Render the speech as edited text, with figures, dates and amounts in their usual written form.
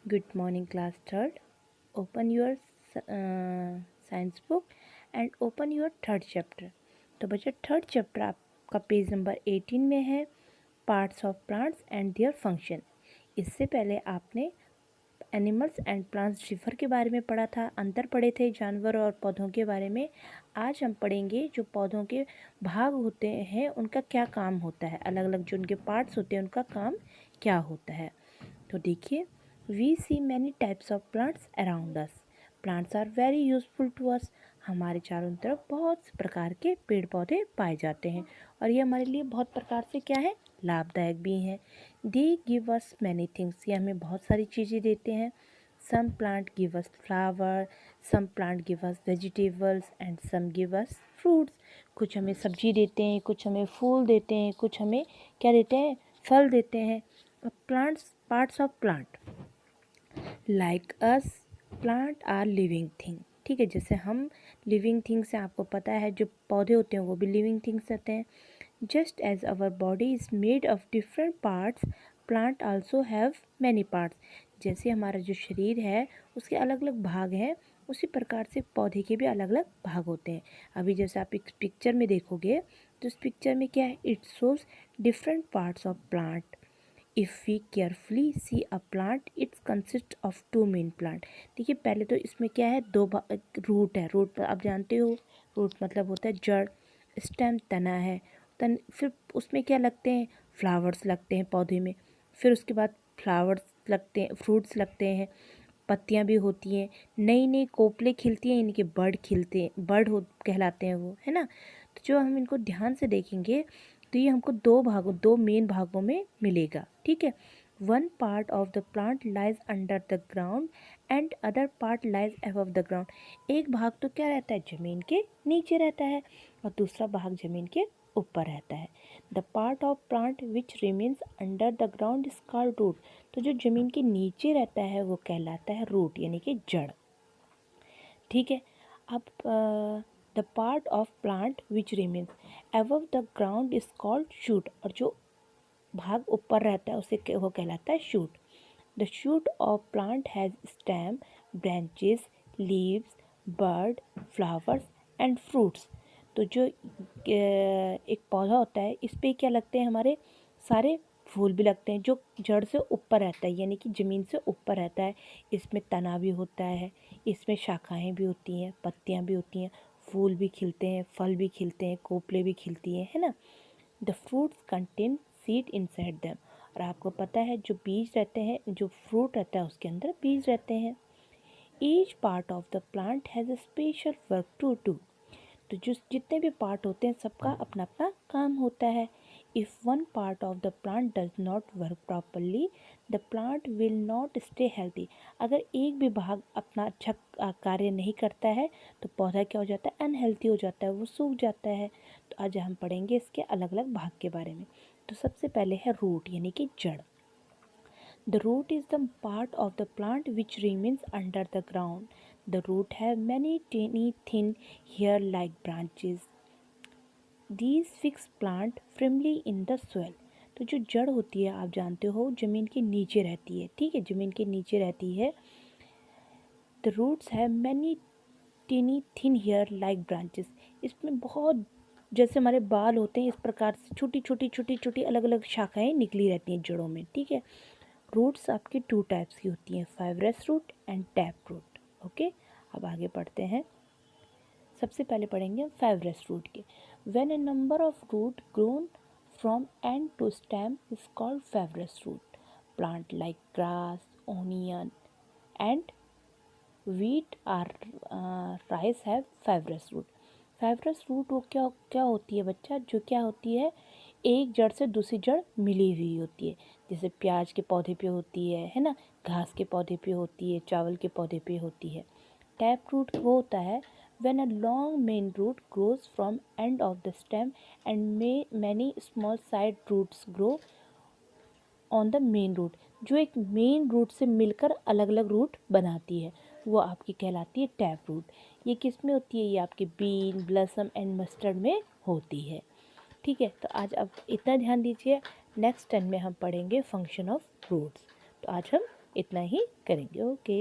Good morning, class third. Open your science book and open your third chapter. तो बच्चा third chapter आपका page number 18 में है, parts of plants and their function. इससे पहले आपने एनिमल्स एंड प्लांट्स डिफर के बारे में पढ़ा था, अंतर पढ़े थे जानवर और पौधों के बारे में। आज हम पढ़ेंगे जो पौधों के भाग होते हैं उनका क्या काम होता है, अलग अलग जो उनके पार्ट्स होते हैं उनका काम क्या होता है। तो देखिए, we see many types of plants around us. Plants are very useful to us. हमारे चारों तरफ बहुत से प्रकार के पेड़ पौधे पाए जाते हैं और ये हमारे लिए बहुत प्रकार से क्या है, लाभदायक भी हैं। They give us many things, ये हमें बहुत सारी चीज़ें देते हैं। Some plant give us flower, some plant give us vegetables and some give us fruits. कुछ हमें सब्जी देते हैं, कुछ हमें फूल देते हैं, कुछ हमें क्या देते हैं, फल देते हैं। Plants, parts of plant like us, plant are living thing. ठीक है, जैसे हम लिविंग थिंग्स हैं, आपको पता है जो पौधे होते हैं वो भी लिविंग थिंग्स होते हैं। Just as our body is made of different parts, plant also have many parts. जैसे हमारा जो शरीर है उसके अलग अलग भाग हैं, उसी प्रकार से पौधे के भी अलग अलग भाग होते हैं। अभी जैसे आप एक पिक्चर में देखोगे तो उस पिक्चर में क्या है, it shows different parts of plant. If we carefully see a plant it's consist of two main plant. देखिए, पहले तो इसमें क्या है, रूट है। रूट आप जानते हो, रूट मतलब होता है जड़। स्टेम तना है, तन फिर उसमें क्या लगते हैं, फ्लावर्स लगते हैं पौधे में। फिर उसके बाद फ्लावर्स लगते हैं, फ्रूट्स लगते हैं, पत्तियां भी होती हैं, नई नई कोपले खिलती हैं, इनके बर्ड खिलते हैं, बर्ड हो कहलाते हैं वो, है ना। तो जो हम इनको ध्यान से देखेंगे तो ये हमको दो मेन भागों में मिलेगा। ठीक है, one part of the plant lies under the ground and other part lies above the ground. एक भाग तो क्या रहता है, ज़मीन के नीचे रहता है और दूसरा भाग ज़मीन के ऊपर रहता है। The part of plant which remains under the ground is called root. तो जो ज़मीन के नीचे रहता है वो कहलाता है रूट, यानी कि जड़। ठीक है, अब the part of plant which remains above the ground is called shoot. और जो भाग ऊपर रहता है उसे वो कहलाता है shoot. The shoot of plant has stem, branches, leaves, bird, flowers and fruits. तो जो एक पौधा होता है इस पे क्या लगते हैं, हमारे सारे फूल भी लगते हैं जो जड़ से ऊपर रहता है, यानी कि ज़मीन से ऊपर रहता है। इसमें तना भी होता है, इसमें शाखाएं भी होती हैं, पत्तियां भी होती हैं, फूल भी खिलते हैं, फल भी खिलते हैं, कोपले भी खिलती हैं, है ना। The fruits contain seed inside them. और आपको पता है जो बीज रहते हैं, जो फ्रूट रहता है उसके अंदर बीज रहते हैं। Each part of the plant has a special work to do. तो जो जितने भी पार्ट होते हैं सबका अपना अपना काम होता है। If one part of the plant does not work properly the plant will not stay healthy. अगर एक भी भाग अपना अच्छा कार्य नहीं करता है तो पौधा क्या हो जाता है, अनहेल्दी हो जाता है, वो सूख जाता है। तो आज हम पढ़ेंगे इसके अलग अलग भाग के बारे में। तो सबसे पहले है रूट, यानी कि जड़। The root is the part of the plant which remains under the ground. The root have many tiny thin hair-like branches. These fix plant firmly in the soil. तो जो जड़ होती है आप जानते हो ज़मीन के नीचे रहती है। ठीक है, ज़मीन के नीचे रहती है। The roots have many teeny thin hair-like branches. इसमें बहुत जैसे हमारे बाल होते हैं इस प्रकार से छोटी छोटी अलग अलग शाखाएं निकली रहती हैं जड़ों में। ठीक है, रूट्स आपकी टू टाइप्स की होती हैं, fibrous root and tap root. Okay, अब आगे पढ़ते हैं। सबसे पहले पढ़ेंगे हम फाइब्रस रूट के। When a number of root grown from end to stem is called fibrous root. Plant like grass, onion and wheat are rice have fibrous root. Fibrous root वो क्या क्या होती है बच्चा, जो क्या होती है, एक जड़ से दूसरी जड़ मिली हुई होती है। जैसे प्याज के पौधे पे होती है ना, घास के पौधे पे होती है, चावल के पौधे पे होती है। टैप रूट वो होता है when a long main root grows from end of the stem and many small side roots grow on the main root। जो एक मेन रूट से मिलकर अलग अलग रूट बनाती है वो आपकी कहलाती है टैप रूट। ये किस में होती है, ये आपके बीन, ब्लसम एंड मस्टर्ड में होती है। ठीक है, तो आज अब इतना ध्यान दीजिए। नेक्स्ट 10 में हम पढ़ेंगे फंक्शन ऑफ रूट्स। तो आज हम इतना ही करेंगे। ओके।